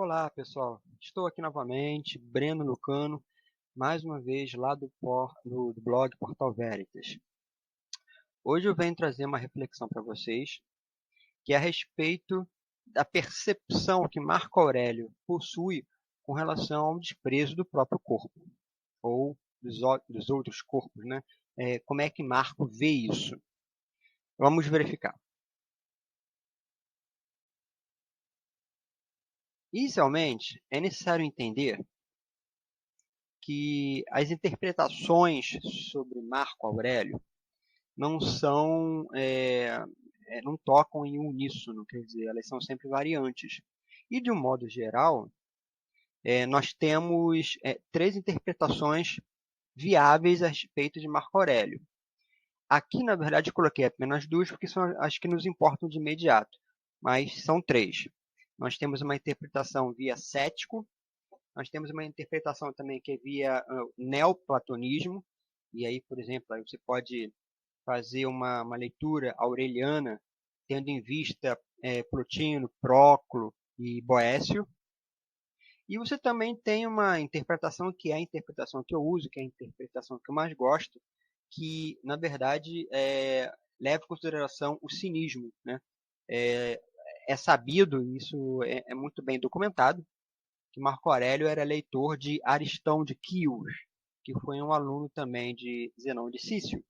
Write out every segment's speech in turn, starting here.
Olá, pessoal. Estou aqui novamente, Breno Lucano, mais uma vez lá do blog Portal Veritas. Hoje eu venho trazer uma reflexão para vocês, que é a respeito da percepção que Marco Aurélio possui com relação ao desprezo do próprio corpo, ou dos outros corpos, né? Como é que Marco vê isso? Vamos verificar. Inicialmente, é necessário entender que as interpretações sobre Marco Aurélio não são, não tocam em uníssono, quer dizer, elas são sempre variantes. E, de um modo geral, nós temos três interpretações viáveis a respeito de Marco Aurélio. Aqui, na verdade, eu coloquei apenas duas, porque são as que nos importam de imediato, mas são três. Nós temos uma interpretação via cético, nós temos uma interpretação também que é via neoplatonismo, e aí, por exemplo, aí você pode fazer uma leitura aureliana, tendo em vista Plotino, Próclo e Boécio. E você também tem uma interpretação que é a interpretação que eu uso, que é a interpretação que eu mais gosto, que, na verdade, leva em consideração o cinismo, né? É sabido, isso é muito bem documentado, que Marco Aurélio era leitor de Aristão de Quios, que foi um aluno também de Zenão de Cício.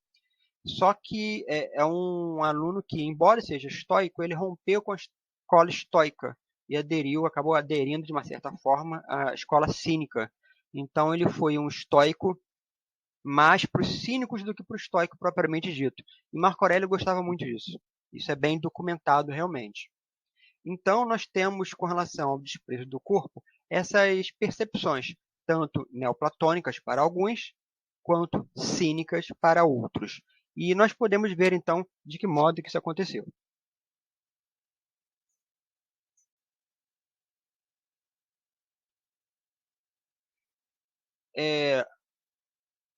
Só que é um aluno que, embora seja estoico, ele rompeu com a escola estoica e acabou aderindo de uma certa forma à escola cínica. Então ele foi um estoico mais para os cínicos do que para o estoico propriamente dito. E Marco Aurélio gostava muito disso. Isso é bem documentado realmente. Então nós temos, com relação ao desprezo do corpo, essas percepções, tanto neoplatônicas para alguns, quanto cínicas para outros. E nós podemos ver, então, de que modo que isso aconteceu.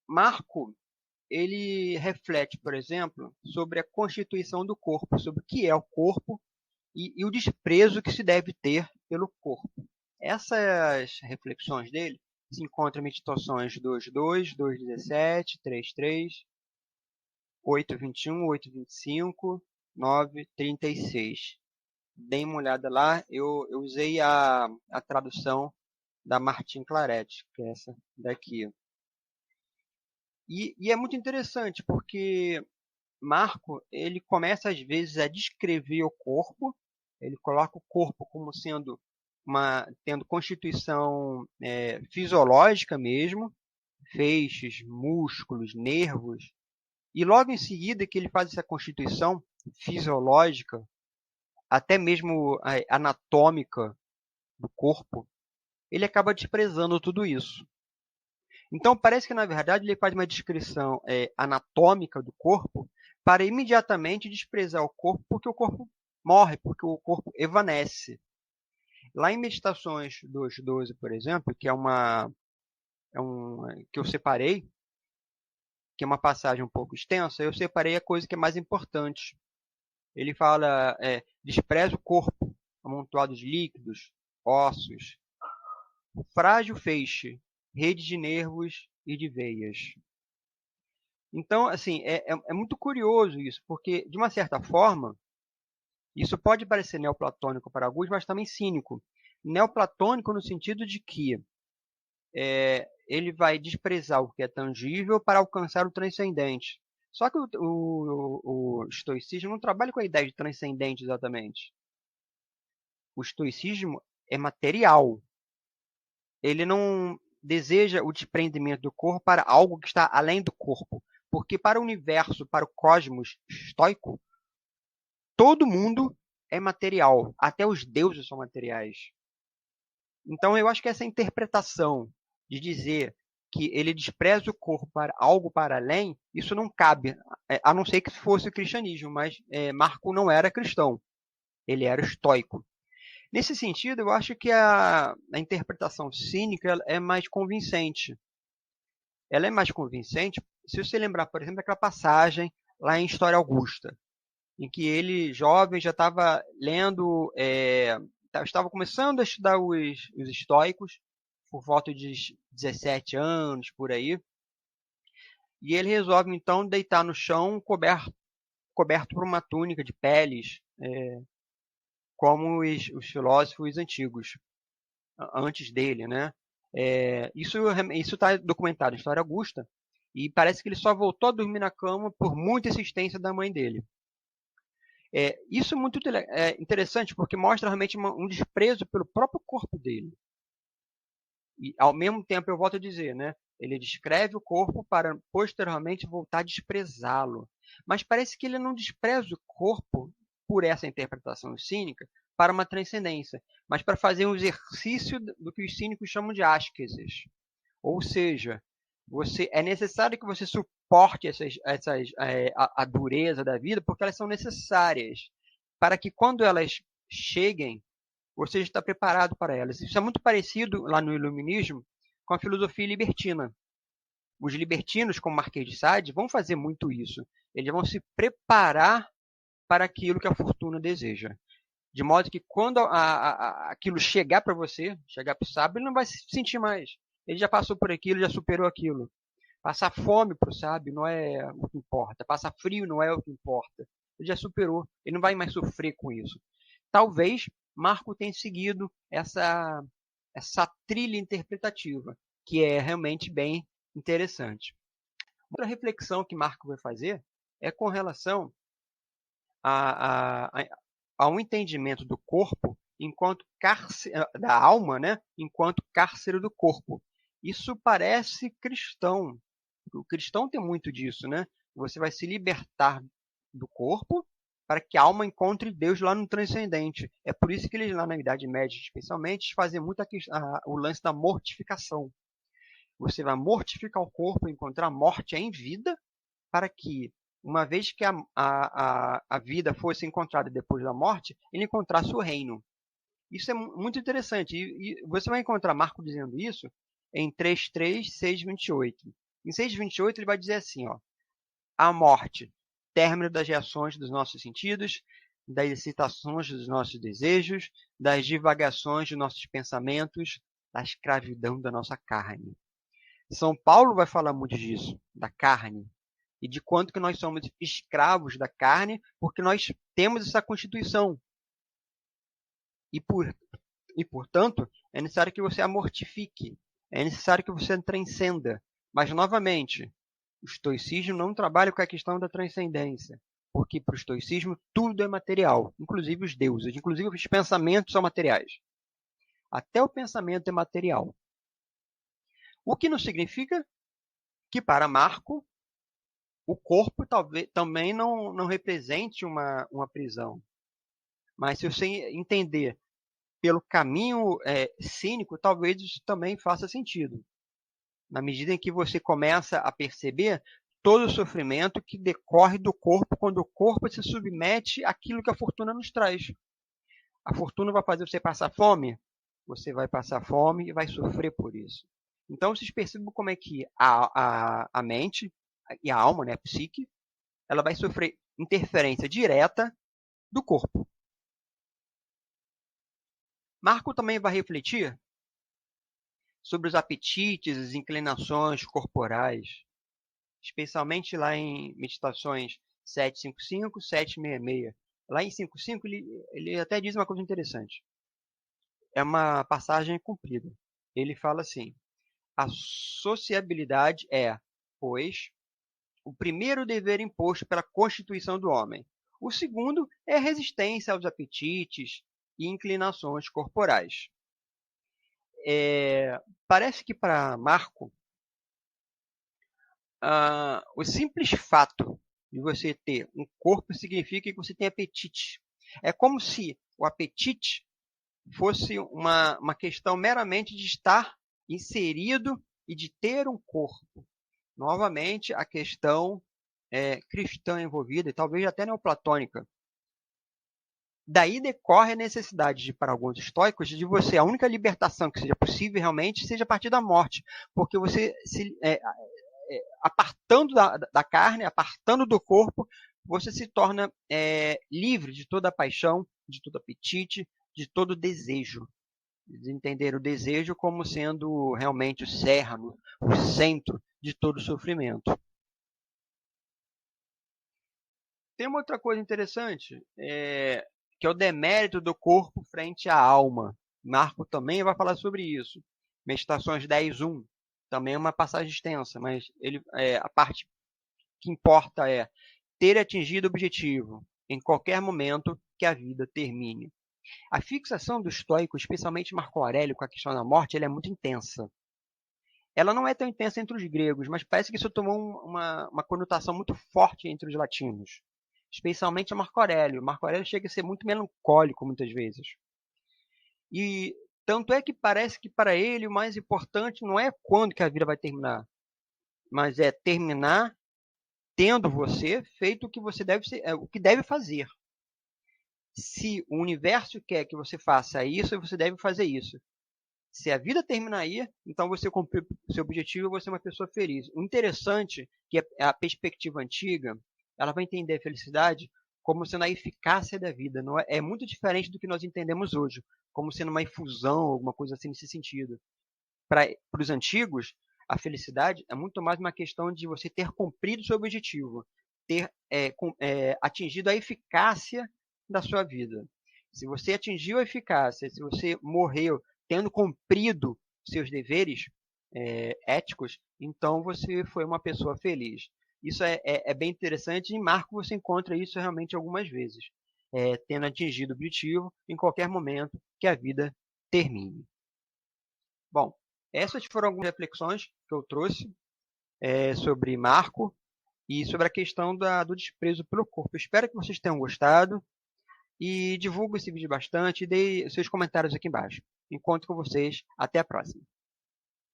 Marco, ele reflete, por exemplo, sobre a constituição do corpo, sobre o que é o corpo e o desprezo que se deve ter pelo corpo. Essas reflexões dele se encontram em Meditações 2.2, 2.17, 3.3, 8.21, 8.25, 9.36. Deem uma olhada lá, eu usei a tradução da Martin Claret, que é essa daqui. E é muito interessante, porque Marco, ele começa às vezes a descrever o corpo, ele coloca o corpo como sendo tendo constituição fisiológica mesmo, feixes, músculos, nervos, e logo em seguida que ele faz essa constituição fisiológica, até mesmo anatômica do corpo, ele acaba desprezando tudo isso. Então parece que, na verdade, ele faz uma descrição anatômica do corpo para imediatamente desprezar o corpo, porque o corpo morre, porque o corpo evanece. Lá em Meditações 2.12, por exemplo, que que eu separei, que é uma passagem um pouco extensa, eu separei a coisa que é mais importante. Ele fala, despreza o corpo, amontoado de líquidos, ossos, frágil feixe, rede de nervos e de veias. Então, assim, é muito curioso isso, porque, de uma certa forma, isso pode parecer neoplatônico para alguns, mas também cínico. Neoplatônico no sentido de que ele vai desprezar o que é tangível para alcançar o transcendente. Só que o estoicismo não trabalha com a ideia de transcendente exatamente. O estoicismo é material. Ele não deseja o desprendimento do corpo para algo que está além do corpo. Porque para o universo, para o cosmos estoico, todo mundo é material. Até os deuses são materiais. Então eu acho que essa interpretação de dizer que ele despreza o corpo para algo para além, isso não cabe, a não ser que fosse o cristianismo, mas Marco não era cristão, ele era estoico. Nesse sentido, eu acho que a interpretação cínica é mais convincente. Ela é mais convincente se você lembrar, por exemplo, daquela passagem lá em História Augusta, em que ele, jovem, já estava lendo eu estava começando a estudar os estoicos, por volta de 17 anos, por aí, e ele resolve então deitar no chão coberto por uma túnica de peles, como os filósofos antigos, antes dele, né? Isso está documentado em História Augusta, e parece que ele só voltou a dormir na cama por muita insistência da mãe dele. Isso é muito interessante, porque mostra realmente um desprezo pelo próprio corpo dele. E, ao mesmo tempo, eu volto a dizer, né? Ele descreve o corpo para posteriormente voltar a desprezá-lo. Mas parece que ele não despreza o corpo por essa interpretação cínica para uma transcendência, mas para fazer um exercício do que os cínicos chamam de ascesis. Ou seja, é necessário que você suporte a dureza da vida, porque elas são necessárias para que quando elas cheguem, você está preparado para elas. Isso é muito parecido lá no Iluminismo com a filosofia libertina. Os libertinos, como Marquês de Sade, vão fazer muito isso. Eles vão se preparar para aquilo que a fortuna deseja. De modo que quando aquilo chegar para você, chegar para o sábio, ele não vai se sentir mais. Ele já passou por aquilo, já superou aquilo. Passar fome para o sábio não é o que importa. Passar frio não é o que importa. Ele já superou. Ele não vai mais sofrer com isso. Talvez Marco tenha seguido essa trilha interpretativa, que é realmente bem interessante. Outra reflexão que Marco vai fazer é com relação a um entendimento do corpo enquanto cárcere, da alma, né, enquanto cárcere do corpo. Isso parece cristão. O cristão tem muito disso, né? Você vai se libertar do corpo para que a alma encontre Deus lá no transcendente. É por isso que eles lá na Idade Média, especialmente, fazem muito o lance da mortificação. Você vai mortificar o corpo, encontrar a morte em vida, para que, uma vez que a vida fosse encontrada depois da morte, ele encontrasse o reino. Isso é muito interessante. E você vai encontrar Marco dizendo isso em 3:3, 6:28. Em 6:28 ele vai dizer assim, ó, a morte, término das reações dos nossos sentidos, das excitações dos nossos desejos, das divagações dos nossos pensamentos, da escravidão da nossa carne. São Paulo vai falar muito disso, da carne, e de quanto que nós somos escravos da carne, porque nós temos essa constituição. E, portanto, é necessário que você a mortifique, é necessário que você a transcenda. Mas, novamente, o estoicismo não trabalha com a questão da transcendência, porque para o estoicismo tudo é material, inclusive os deuses, inclusive os pensamentos são materiais. Até o pensamento é material. O que não significa que para Marco o corpo também não represente uma prisão. Mas se você entender pelo caminho cínico, talvez isso também faça sentido. Na medida em que você começa a perceber todo o sofrimento que decorre do corpo quando o corpo se submete àquilo que a fortuna nos traz. A fortuna vai fazer você passar fome? Você vai passar fome e vai sofrer por isso. Então, vocês percebem como é que a mente e a alma, né, a psique, ela vai sofrer interferência direta do corpo. Marco também vai refletir sobre os apetites, as inclinações corporais, especialmente lá em Meditações 755, 766. Lá em 55 ele até diz uma coisa interessante. É uma passagem comprida. Ele fala assim: a sociabilidade é, pois, o primeiro dever imposto pela constituição do homem. O segundo é a resistência aos apetites e inclinações corporais. Parece que para Marco, o simples fato de você ter um corpo significa que você tem apetite. É como se o apetite fosse uma questão meramente de estar inserido e de ter um corpo. Novamente, a questão cristã envolvida, e talvez até neoplatônica. Daí decorre a necessidade, para alguns estoicos, de você, a única libertação que seja possível realmente, seja a partir da morte. Porque você, apartando da carne, apartando do corpo, você se torna livre de toda a paixão, de todo apetite, de todo desejo. De entender o desejo como sendo realmente o cerne, o centro de todo sofrimento. Tem uma outra coisa interessante, que é o demérito do corpo frente à alma. Marco também vai falar sobre isso. Meditações 10.1, também é uma passagem extensa, mas a parte que importa é ter atingido o objetivo em qualquer momento que a vida termine. A fixação do estoico, especialmente Marco Aurélio, com a questão da morte, ela é muito intensa. Ela não é tão intensa entre os gregos, mas parece que isso tomou uma conotação muito forte entre os latinos, especialmente a Marco Aurélio. Marco Aurélio chega a ser muito melancólico muitas vezes. E tanto é que parece que para ele o mais importante não é quando que a vida vai terminar, mas é terminar tendo você feito o que você o que deve fazer. Se o universo quer que você faça isso, você deve fazer isso. Se a vida terminar aí, então você cumpriu o seu objetivo e você é uma pessoa feliz. O interessante é que a perspectiva antiga, ela vai entender a felicidade como sendo a eficácia da vida. Não é muito diferente do que nós entendemos hoje, como sendo uma infusão, alguma coisa assim nesse sentido. Para os antigos, a felicidade é muito mais uma questão de você ter cumprido o seu objetivo, ter atingido a eficácia da sua vida. Se você atingiu a eficácia, se você morreu tendo cumprido seus deveres éticos, então você foi uma pessoa feliz. Isso é bem interessante e em Marco você encontra isso realmente algumas vezes, tendo atingido o objetivo em qualquer momento que a vida termine. Bom, essas foram algumas reflexões que eu trouxe sobre Marco e sobre a questão do desprezo pelo corpo. Eu espero que vocês tenham gostado e divulgue esse vídeo bastante e dê seus comentários aqui embaixo. Encontro com vocês. Até a próxima.